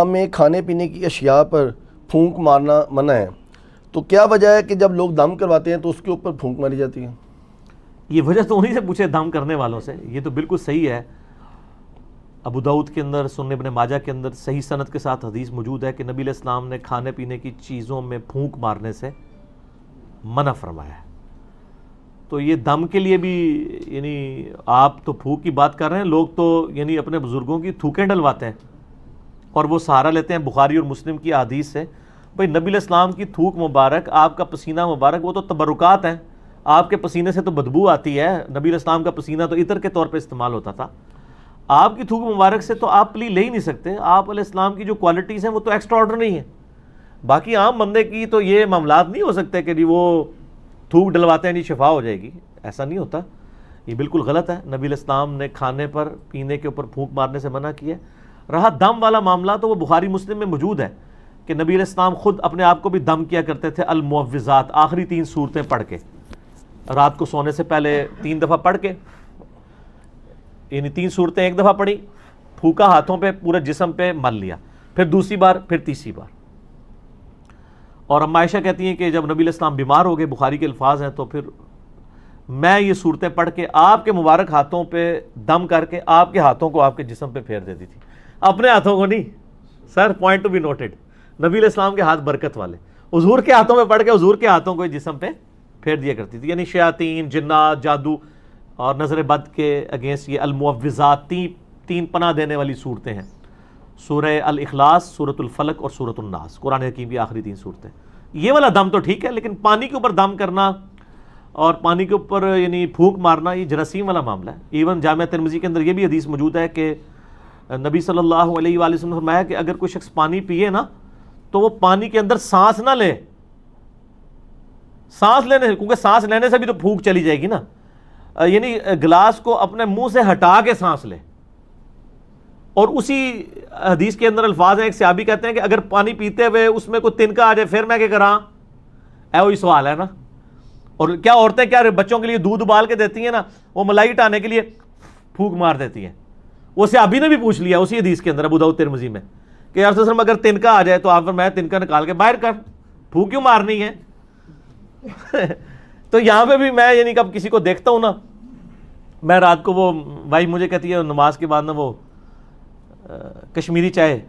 میں کھانے پینے کی اشیاء پر پھونک مارنا منع ہے، تو کیا وجہ ہے کہ جب لوگ دم کرواتے ہیں تو اس کے اوپر پھونک ماری جاتی ہے؟ یہ وجہ تو انہی سے پوچھے دم کرنے والوں سے. یہ تو بالکل صحیح ہے. ابو داؤد کے اندر، سنن ابن ماجہ کے اندر صحیح سند کے ساتھ حدیث موجود ہے کہ نبی علیہ السلام نے کھانے پینے کی چیزوں میں پھونک مارنے سے منع فرمایا ہے. تو یہ دم کے لیے بھی یعنی آپ تو پھونک کی بات کر رہے ہیں، لوگ تو یعنی اپنے بزرگوں کی تھوکیں ڈلواتے ہیں اور وہ سہارا لیتے ہیں بخاری اور مسلم کی احادیث سے. بھئی نبی علیہ السلام کی تھوک مبارک، آپ کا پسینہ مبارک، وہ تو تبرکات ہیں. آپ کے پسینے سے تو بدبو آتی ہے. نبی علیہ السلام کا پسینہ تو عطر کے طور پہ استعمال ہوتا تھا. آپ کی تھوک مبارک سے تو آپ پلی لے ہی نہیں سکتے. آپ علیہ السلام کی جو کوالٹیز ہیں وہ تو ایکسٹرا آرڈنری ہیں. باقی عام بندے کی تو یہ معاملات نہیں ہو سکتے کہ جی وہ تھوک ڈلواتے ہیں جی شفا ہو جائے گی. ایسا نہیں ہوتا. یہ بالکل غلط ہے. نبی علیہ السلام نے کھانے پر، پینے کے اوپر پھونک مارنے سے منع کیا. رہا دم والا معاملہ تو وہ بخاری مسلم میں موجود ہے کہ نبی علیہ السلام خود اپنے آپ کو بھی دم کیا کرتے تھے. المعوذات، آخری 3 سورتیں پڑھ کے، رات کو سونے سے پہلے 3 دفعہ پڑھ کے، یعنی 3 سورتیں ایک دفعہ پڑھی، پھونکا ہاتھوں پہ، پورے جسم پہ مل لیا، پھر دوسری بار، پھر تیسری بار. اور اما عائشہ کہتی ہیں کہ جب نبی علیہ السلام بیمار ہو گئے، بخاری کے الفاظ ہیں، تو پھر میں یہ صورتیں پڑھ کے آپ کے مبارک ہاتھوں پہ دم کر کے آپ کے ہاتھوں کو آپ کے جسم پہ پھیر دیتی تھی. اپنے ہاتھوں کو نہیں سر، پوائنٹ ٹو بی نوٹڈ. نبی علیہ السلام کے ہاتھ برکت والے، حضور کے ہاتھوں میں پڑھ کے حضور کے ہاتھوں کو جسم پہ پھیر دیا کرتی تھی. یعنی شیاطین، جنات، جادو اور نظر بد کے اگینسٹ یہ المعوذات 3 پناہ دینے والی صورتیں ہیں. سورہ الاخلاص، سورۃ الفلق اور سورۃ الناس، قرآن حکیم کی آخری 3 صورتیں. یہ والا دم تو ٹھیک ہے، لیکن پانی کے اوپر دم کرنا اور پانی کے اوپر یعنی پھونک مارنا یہ جراثیم والا معاملہ ہے. ایون جامعہ ترمذی کے اندر یہ بھی حدیث موجود ہے کہ نبی صلی اللہ علیہ وآلہ وسلم نے فرمایا کہ اگر کوئی شخص پانی پیے نا تو وہ پانی کے اندر سانس نہ لے. سانس لینے، کیونکہ سانس لینے سے بھی تو پھونک چلی جائے گی نا. یعنی گلاس کو اپنے منہ سے ہٹا کے سانس لے. اور اسی حدیث کے اندر الفاظ ہیں، ایک صحابی کہتے ہیں کہ اگر پانی پیتے ہوئے اس میں کوئی تنکا آ جائے پھر میں کیا کراں؟ وہی سوال ہے نا. اور کیا عورتیں کیا بچوں کے لیے دودھ ابال کے دیتی ہیں نا، وہ ملائی ہٹانے کے لیے پھونک مار دیتی ہیں. وہ صحابی نے بھی پوچھ لیا اسی حدیث کے اندر ابو داؤد ترمذی میں کہ یا رسول اللہ اگر تنکا آ جائے تو آپ فرمایا تنکا نکال کے باہر کر، پھونک کیوں مارنی ہے؟ تو یہاں پہ بھی میں یعنی کب کسی کو دیکھتا ہوں نا، میں رات کو وہ بھائی مجھے کہتی ہے نماز کے بعد نا وہ کشمیری چائے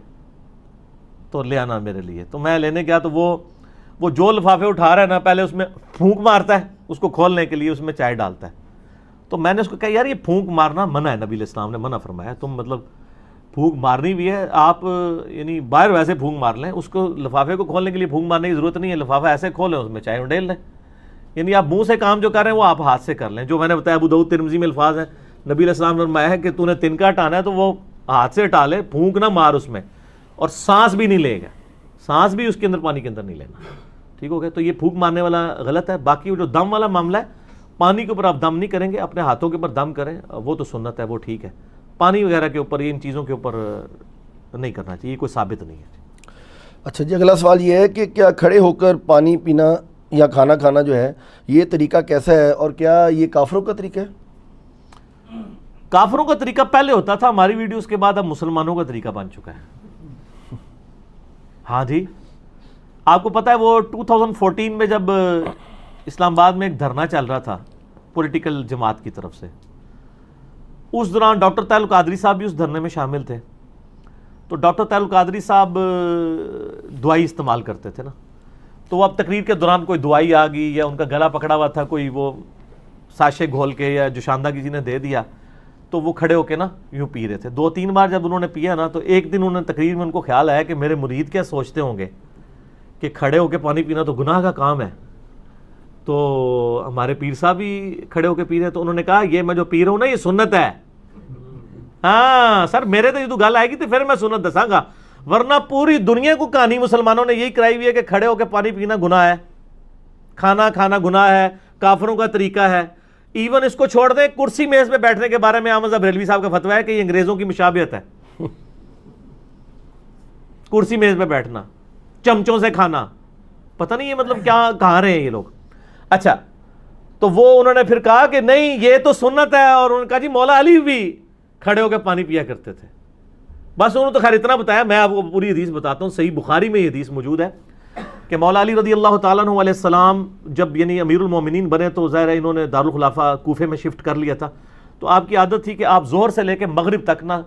تو لے آنا میرے لیے. تو میں لینے گیا تو وہ جو لفافے اٹھا رہا ہے نا، پہلے اس میں پھونک مارتا ہے اس کو کھولنے کے لیے، اس میں چائے ڈالتا ہے. تو میں نے اس کو کہا یار یہ پھونک مارنا منع ہے، نبی علیہ السلام نے منع فرمایا. تم مطلب پھونک مارنی بھی ہے آپ یعنی باہر ویسے پھونک مار لیں، اس کو لفافے کو کھولنے کے لیے پھونک مارنے کی ضرورت نہیں ہے. لفافہ ایسے کھولیں، اس میں چائے ڈال لیں. یعنی آپ منہ سے کام جو کر رہے ہیں وہ آپ ہاتھ سے کر لیں. جو میں نے بتایا ابو داؤد ترمذی میں الفاظ ہیں، نبی علیہ السلام نے فرمایا ہے کہ تو نے تنکا ہٹانا ہے تو وہ ہاتھ سے ہٹا لے، پھونک نہ مار اس میں. اور سانس بھی نہیں لے گا، سانس بھی اس کے اندر پانی کے اندر نہیں لینا. ٹھیک ہو گیا؟ تو یہ پھونک مارنے والا غلط ہے. باقی جو دم والا معاملہ ہے، پانی کے اوپر آپ دم نہیں کریں گے، اپنے ہاتھوں کے اوپر دم کریں، وہ تو سنت ہے، وہ ٹھیک ہے. پانی وغیرہ کے اوپر، ان چیزوں کے اوپر نہیں کرنا چاہیے، کوئی ثابت نہیں ہے. اچھا جی، اگلا سوال یہ ہے کہ کیا کھڑے ہو کر پانی پینا یا کھانا کھانا جو ہے یہ طریقہ کیسا ہے، اور کیا یہ کافروں کا طریقہ ہے؟ کافروں کا طریقہ پہلے ہوتا تھا، ہماری ویڈیوز کے بعد اب مسلمانوں کا طریقہ بن چکا ہے. ہاں جی، آپ کو پتہ ہے وہ 2014 میں جب اسلام آباد میں ایک دھرنا چل رہا تھا پولیٹیکل جماعت کی طرف سے، اس دوران ڈاکٹر طاہر القادری صاحب بھی اس دھرنے میں شامل تھے. تو ڈاکٹر طاہر القادری صاحب دوائی استعمال کرتے تھے نا، تو وہ اب تقریر کے دوران کوئی دوائی آ گئی یا ان کا گلا پکڑا ہوا تھا، کوئی وہ ساشے گھول کے یا جوشاندہ کسی نے دے دیا، تو وہ کھڑے ہو کے نا یوں پی رہے تھے. 2-3 بار جب انہوں نے پیا نا تو ایک دن انہوں نے تقریر میں ان کو خیال آیا کہ میرے مرید کیا سوچتے ہوں گے کہ کھڑے ہو کے پانی پینا تو گناہ کا کام ہے، تو ہمارے پیر صاحب بھی کھڑے ہو کے پی رہے ہیں. تو انہوں نے کہا یہ میں جو پی رہا ہوں نا یہ سنت ہے. ہاں سر، میرے تو یہ تو گل آئے گی تو پھر میں سنت دساں گا، ورنہ پوری دنیا کو کہانی مسلمانوں نے یہی کرائی ہوئی ہے کہ کھڑے ہو کے پانی پینا گناہ ہے، کھانا کھانا گناہ ہے، کافروں کا طریقہ ہے. ایون اس کو چھوڑ دیں، کرسی میز پہ بیٹھنے کے بارے میں احمد بریلوی صاحب کا فتویٰ ہے کہ یہ انگریزوں کی مشابہت ہے. کرسی میز پہ بیٹھنا، چمچوں سے کھانا، پتہ نہیں یہ مطلب کیا کہاں رہے ہیں یہ لوگ. اچھا، تو وہ انہوں نے پھر کہا کہ نہیں یہ تو سنت ہے، اور انہوں نے کہا جی مولا علی بھی کھڑے ہو کے پانی پیا کرتے تھے. بس انہوں نے تو خیر اتنا بتایا، میں آپ کو پوری حدیث بتاتا ہوں. صحیح بخاری میں یہ حدیث موجود ہے کہ مولا علی رضی اللہ تعالیٰ عنہ علیہ السلام جب یعنی امیر المومنین بنے تو ظاہر ہے انہوں نے دارالخلافہ کوفے میں شفٹ کر لیا تھا. تو آپ کی عادت تھی کہ آپ ظہر سے لے کے مغرب تک نا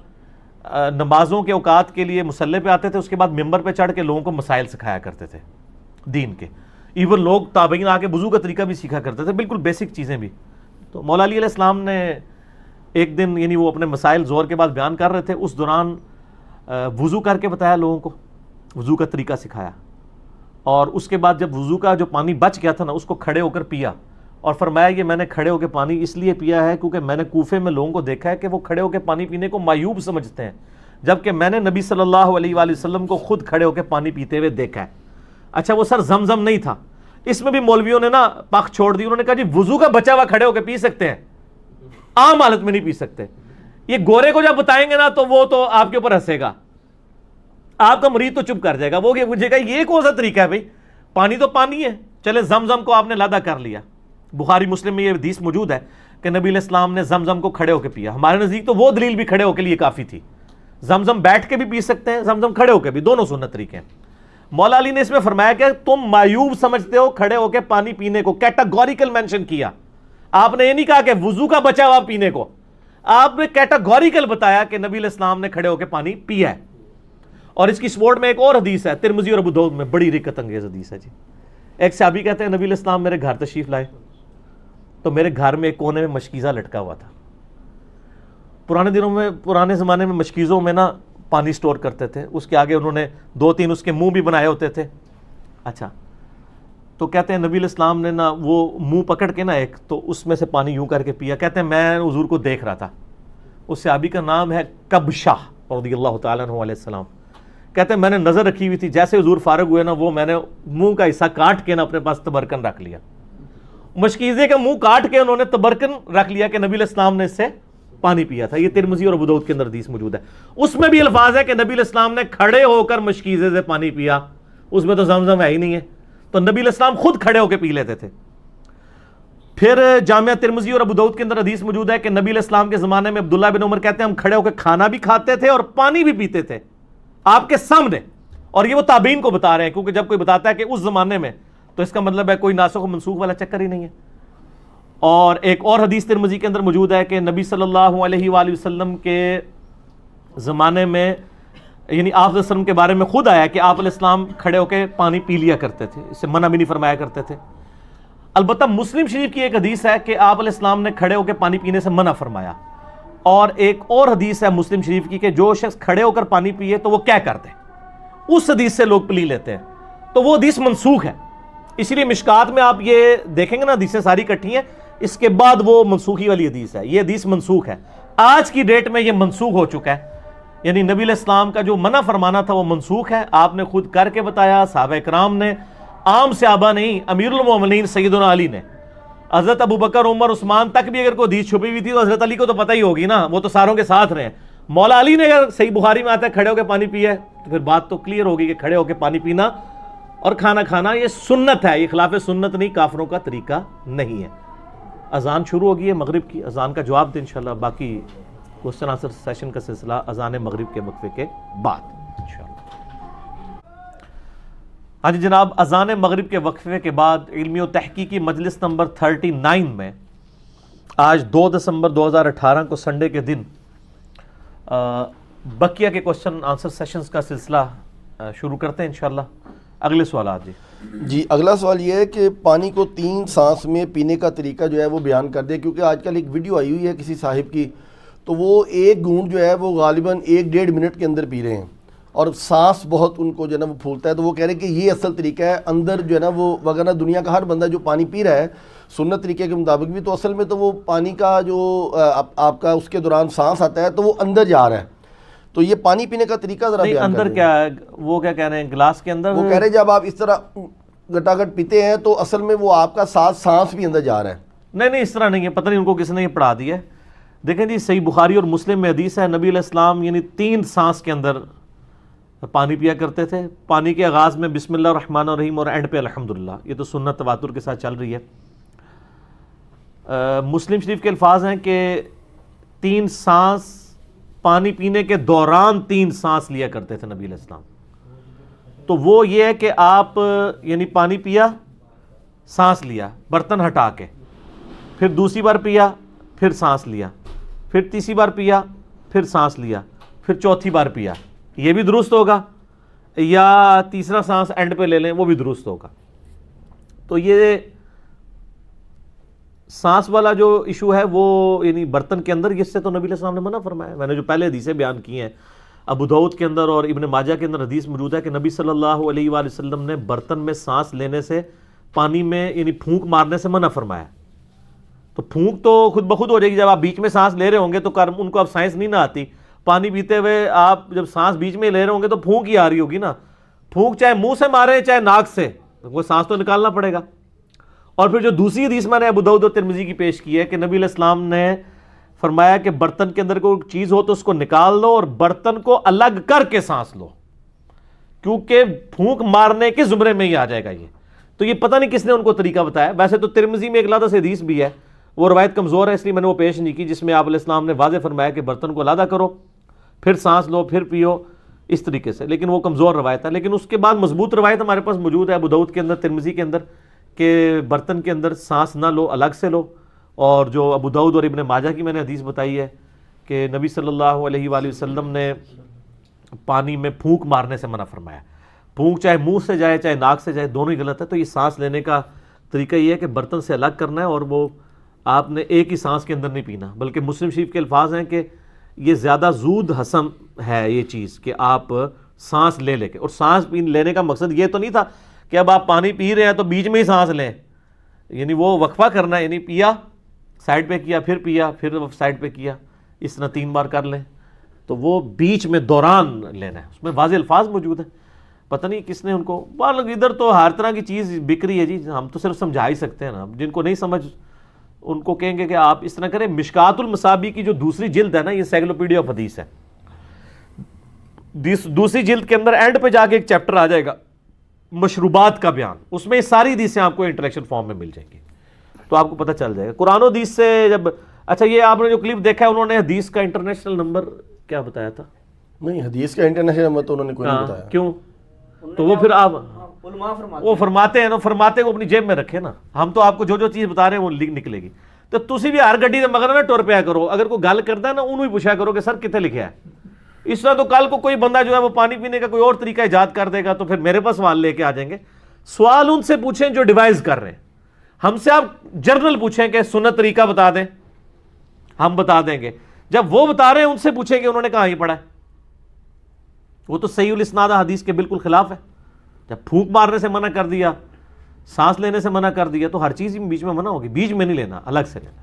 نمازوں کے اوقات کے لیے مصلی پہ آتے تھے، اس کے بعد ممبر پہ چڑھ کے لوگوں کو مسائل سکھایا کرتے تھے دین کے. ایون لوگ تابعین آ کے وضو کا طریقہ بھی سیکھا کرتے تھے، بالکل بیسک چیزیں بھی. تو مولا علی علیہ السلام نے ایک دن یعنی وہ اپنے مسائل ظہر کے بعد بیان کر رہے تھے، اس دوران وضو کر کے بتایا لوگوں کو، وضو کا طریقہ سکھایا. اور اس کے بعد جب وضو کا جو پانی بچ گیا تھا نا، اس کو کھڑے ہو کر پیا اور فرمایا یہ میں نے کھڑے ہو کے پانی اس لیے پیا ہے کیونکہ میں نے کوفے میں لوگوں کو دیکھا ہے کہ وہ کھڑے ہو کے پانی پینے کو معیوب سمجھتے ہیں، جبکہ میں نے نبی صلی اللہ علیہ وآلہ وسلم کو خود کھڑے ہو کے پانی پیتے ہوئے دیکھا ہے. اچھا وہ سر زمزم نہیں تھا، اس میں بھی مولویوں نے نا پاک چھوڑ دی. انہوں نے کہا جی وضو کا بچا ہوا کھڑے ہو کے پی سکتے ہیں، عام حالت میں نہیں پی سکتے. یہ گورے کو جب بتائیں گے نا تو وہ تو آپ کے اوپر ہنسے گا، آپ کا مرید تو چپ کر جائے گا، وہ پوچھے گا یہ کون سا طریقہ ہے بھائی، پانی تو پانی ہے. چلے زمزم کو آپ نے لادا کر لیا. بخاری مسلم میں یہ حدیث موجود ہے کہ نبی علیہ السلام نے زمزم کو کھڑے ہو کے پیا. ہمارے نزدیک تو وہ دلیل بھی کھڑے ہو کے لیے کافی تھی. زمزم بیٹھ کے بھی پی سکتے ہیں، زمزم کھڑے ہو کے بھی، دونوں سنت طریقے ہیں. مولا علی نے اس میں فرمایا کہ تم معیوب سمجھتے ہو کھڑے ہو کے پانی پینے کو، کیٹاگوریکل مینشن کیا. آپ نے یہ نہیں کہا کہ وضو کا بچا ہوا پینے کو، آپ نے کیٹاگوریکل بتایا کہ نبی علیہ السلام نے کھڑے ہو کے پانی پیا ہے. اور اس کی سپورٹ میں ایک اور حدیث ہے ترمذی اور ابو داؤد میں، بڑی رکت انگیز حدیث ہے جی. ایک صحابی کہتے ہیں نبی علیہ السلام میرے گھر تشریف لائے تو میرے گھر میں ایک کونے میں مشکیزہ لٹکا ہوا تھا. پرانے زمانے میں مشکیزوں میں نا پانی سٹور کرتے تھے، اس کے آگے انہوں نے 2-3 اس کے منہ بھی بنائے ہوتے تھے. اچھا تو کہتے ہیں نبی علیہ السلام نے نا وہ منہ پکڑ کے نا ایک تو اس میں سے پانی یوں کر کے پیا. کہتے ہیں میں حضور کو دیکھ رہا تھا. اس صحابی کا نام ہے کبشہ رضی اللہ تعالیٰ عنہ علیہ السلام. کہتے ہیں میں نے نظر رکھی ہوئی تھی، جیسے حضور فارغ ہوئے نا وہ میں نے منہ کا حصہ کاٹ کے نا اپنے پاس تبرکن رکھ لیا. مشکیزے کا منہ کاٹ کے انہوں نے تبرکن رکھ لیا کہ نبی علیہ السلام نے اس سے پانی پیا تھا. یہ ترمذی اور ابو داؤد کے اندر حدیث موجود ہے. اس میں بھی الفاظ ہے کہ نبی علیہ السلام نے کھڑے ہو کر مشکیزے سے پانی پیا. اس میں تو زمزم ہے ہی نہیں ہے، تو نبی علیہ السلام خود کھڑے ہو کے پی لیتے تھے. پھر جامعہ ترمذی اور ابو داؤد کے اندر حدیث موجود ہے کہ نبی علیہ السلام کے زمانے میں عبداللہ بن عمر کہتے ہیں ہم کھڑے ہو کے کھانا بھی کھاتے تھے اور پانی بھی پیتے تھے آپ کے سامنے. اور یہ وہ تابعین کو بتا رہے ہیں، کیونکہ جب کوئی بتاتا ہے کہ اس زمانے میں تو اس کا مطلب ہے کوئی ناسخ و منسوخ والا چکر ہی نہیں ہے. اور ایک اور حدیث ترمذی کے اندر موجود ہے کہ نبی صلی اللہ علیہ وآلہ وسلم کے زمانے میں یعنی آپ علیہ السلام کے بارے میں خود آیا کہ آپ علیہ السلام کھڑے ہو کے پانی پی لیا کرتے تھے، اس سے منع بھی نہیں فرمایا کرتے تھے. البتہ مسلم شریف کی ایک حدیث ہے کہ آپ علیہ السلام نے کھڑے ہو کے پانی پینے سے منع فرمایا. اور ایک اور حدیث ہے مسلم شریف کی کہ جو شخص کھڑے ہو کر پانی پیے تو وہ کیا کرتے ہیں، اس حدیث سے لوگ پلی لیتے ہیں. تو وہ حدیث منسوخ ہے. اسی لیے مشکات میں آپ یہ دیکھیں گے نا حدیثیں ساری کٹھی ہیں، اس کے بعد وہ منسوخی والی حدیث ہے. یہ حدیث منسوخ ہے، آج کی ڈیٹ میں یہ منسوخ ہو چکا ہے. یعنی نبی علیہ السلام کا جو منع فرمانا تھا وہ منسوخ ہے. آپ نے خود کر کے بتایا، صحابہ کرام نے، عام صحابہ نہیں، امیر المومنین سیدنا علی نے، حضرت ابو بکر عمر عثمان تک بھی اگر کوئی حدیث چھپی ہوئی تھی تو حضرت علی کو تو پتہ ہی ہوگی نا، وہ تو ساروں کے ساتھ رہے. مولا علی نے اگر صحیح بخاری میں آتا ہے کھڑے ہو کے پانی پیا ہے تو پھر بات تو کلیئر ہوگی کہ کھڑے ہو کے پانی پینا اور کھانا کھانا یہ سنت ہے، یہ خلاف سنت نہیں، کافروں کا طریقہ نہیں ہے. اذان شروع ہوگی ہے مغرب کی، اذان کا جواب دیں انشاءاللہ. باقی کوسچن آنسر سیشن کا سلسلہ اذان مغرب کے وقفے کے بعد انشاءاللہ. ہاں جی جناب، اذان مغرب کے وقفے کے بعد علمی و تحقیقی مجلس نمبر 39 میں آج 2 دسمبر 2018 کو سنڈے کے دن بقیہ کے کوسچن آنسر سیشنز کا سلسلہ شروع کرتے ہیں انشاءاللہ. اگلے سوالات جی اگلا سوال یہ ہے کہ پانی کو 3 سانس میں پینے کا طریقہ جو ہے وہ بیان کر دیں، کیونکہ آج کل ایک ویڈیو آئی ہوئی ہے کسی صاحب کی، تو وہ ایک گھونٹ جو ہے وہ غالباً 1-1.5 منٹ کے اندر پی رہے ہیں اور سانس بہت ان کو جو ہے نا وہ پھولتا ہے. تو وہ کہہ رہے ہیں کہ یہ اصل طریقہ ہے اندر جو ہے نا وہ، وغیرہ دنیا کا ہر بندہ جو پانی پی رہا ہے سنت طریقے کے مطابق بھی، تو اصل میں تو وہ پانی کا جو آپ کا اس کے دوران سانس آتا ہے تو وہ اندر جا رہا ہے. تو یہ پانی پینے کا طریقہ ذرا بیان اندر کیا ہے، وہ کیا کہہ رہے ہیں گلاس کے اندر، وہ کہہ رہے ہیں جب آپ اس طرح گٹاگٹ پیتے ہیں تو اصل میں وہ آپ کا سانس بھی اندر جا رہا ہے. نہیں اس طرح نہیں ہے، پتہ نہیں ان کو کس نے یہ پڑھا دیا ہے. دیکھیں جی صحیح بخاری اور مسلم میں حدیث ہے نبی علیہ السلام یعنی 3 سانس کے اندر پانی پیا کرتے تھے. پانی کے آغاز میں بسم اللہ الرحمن الرحیم اور اینڈ پہ الحمدللہ. یہ تو سنت تواتر کے ساتھ چل رہی ہے. مسلم شریف کے الفاظ ہیں کہ 3 سانس پانی پینے کے دوران 3 سانس لیا کرتے تھے نبی علیہ السلام. تو وہ یہ ہے کہ آپ یعنی پانی پیا، سانس لیا برتن ہٹا کے، پھر دوسری بار پیا، پھر سانس لیا، پھر تیسری بار پیا، پھر سانس لیا، پھر چوتھی بار پیا. یہ بھی درست ہوگا، یا تیسرا سانس اینڈ پہ لے لیں، وہ بھی درست ہوگا. تو یہ سانس والا جو ایشو ہے وہ یعنی برتن کے اندر، اس سے تو نبی علیہ السلام نے منع فرمایا. میں نے جو پہلے حدیثیں بیان کی ہیں، ابو داؤد کے اندر اور ابن ماجہ کے اندر حدیث موجود ہے کہ نبی صلی اللہ علیہ وآلہ وسلم نے برتن میں سانس لینے سے، پانی میں یعنی پھونک مارنے سے منع فرمایا. تو پھونک تو خود بخود ہو جائے گی، جب آپ بیچ میں سانس لے رہے ہوں گے تو ان کو اب سائنس نہیں نہ آتی. پانی پیتے ہوئے آپ جب سانس بیچ میں لے رہے ہوں گے تو پھونک ہی آ رہی ہوگی نا. پھونک چاہے منہ سے مارے چاہے ناک سے، وہ سانس تو نکالنا پڑے گا. اور پھر جو دوسری حدیث میں نے ابو داؤد اور ترمذی کی پیش کی ہے کہ نبی علیہ السلام نے فرمایا کہ برتن کے اندر کوئی چیز ہو تو اس کو نکال لو اور برتن کو الگ کر کے سانس لو، کیونکہ پھونک مارنے کے زمرے میں ہی آ جائے گا یہ. تو یہ پتہ نہیں کس نے ان کو طریقہ بتایا. ویسے تو ترمذی میں ایک علیحدہ سے حدیث بھی ہے، وہ روایت کمزور ہے اس لیے میں نے وہ پیش نہیں کی، جس میں آپ علیہ السلام نے واضح فرمایا کہ برتن کو علیحدہ کرو، پھر سانس لو، پھر پیو، اس طریقے سے. لیکن وہ کمزور روایت ہے. لیکن اس کے بعد مضبوط روایت ہمارے پاس موجود ہے ابو داؤد کے اندر، ترمذی کے اندر، کہ برتن کے اندر سانس نہ لو، الگ سے لو. اور جو ابو داؤد اور ابن ماجہ کی میں نے حدیث بتائی ہے کہ نبی صلی اللہ علیہ وآلہ وسلم نے پانی میں پھونک مارنے سے منع فرمایا. پھونک چاہے منہ سے جائے چاہے ناک سے جائے، دونوں ہی غلط ہے. تو یہ سانس لینے کا طریقہ یہ ہے کہ برتن سے الگ کرنا ہے، اور وہ آپ نے ایک ہی سانس کے اندر نہیں پینا. بلکہ مسلم شریف کے الفاظ ہیں کہ یہ زیادہ زود ہضم ہے یہ چیز کہ آپ سانس لے کے. اور سانس لینے کا مقصد یہ تو نہیں تھا کہ اب آپ پانی پی رہے ہیں تو بیچ میں ہی سانس لیں، یعنی وہ وقفہ کرنا ہے، یعنی پیا سائڈ پہ کیا، پھر پیا، پھر سائڈ پہ کیا، اس طرح 3 بار کر لیں. تو وہ بیچ میں دوران لینا ہے. اس میں واضح الفاظ موجود ہیں. پتہ نہیں کس نے ان کو، ادھر تو ہر طرح کی چیز بک رہی ہے جی، ہم تو صرف سمجھا ہی سکتے ہیں نا. جن کو نہیں سمجھ ان کو کہیں گے کہ آپ اس طرح کریں. مشکات المصابیح کی جو دوسری جلد ہے نا، یہ سائیکلوپیڈیا آف حدیث ہے. دوسری جلد کے اندر اینڈ پہ جا کے ایک چیپٹر آ جائے گا مشروبات کا بیان. اس میں یہ ساری حدیثیں آپ کو انٹریکشن فارم میں مل جائیں گی، تو آپ کو پتہ چل جائے گا قرآن و حدیث سے. جب اچھا یہ آپ نے جو کلپ دیکھا ہے، انہوں نے حدیث کا انٹرنیشنل نمبر کیا بتایا تھا؟ نہیں، حدیث کا انٹرنیشنل نمبر تو انہوں نے کوئی نہیں بتایا. کیوں؟ تو وہ پھر آپ وہ فرماتے ہیں نا، فرماتے کو اپنی جیب میں رکھے نا. ہم تو آپ کو جو چیز بتا رہے ہیں وہ نکلے گی. تو تسی بھی ہر گڈی دے مگر نہ ٹر پیا کرو. اگر کوئی گل کرتا ہے نا، انہوں ہی پوچھا کرو کہ سر کتنے لکھا ہے. اس طرح تو کل کو کوئی بندہ جو ہے وہ پانی پینے کا کوئی اور طریقہ ایجاد کر دے گا تو پھر میرے پاس سوال لے کے آ جائیں گے. سوال ان سے پوچھیں جو ڈیوائز کر رہے ہیں. ہم سے آپ جرنل پوچھیں کہ سنت طریقہ بتا دیں، ہم بتا دیں گے. جب وہ بتا رہے ہیں ان سے پوچھیں کہ انہوں نے کہاں ہی پڑھا ہے. وہ تو صحیح الاسناد حدیث کے بالکل خلاف ہے. جب پھونک مارنے سے منع کر دیا، سانس لینے سے منع کر دیا، تو ہر چیز بیچ میں منع ہوگی. بیچ میں نہیں لینا، الگ سے لینا.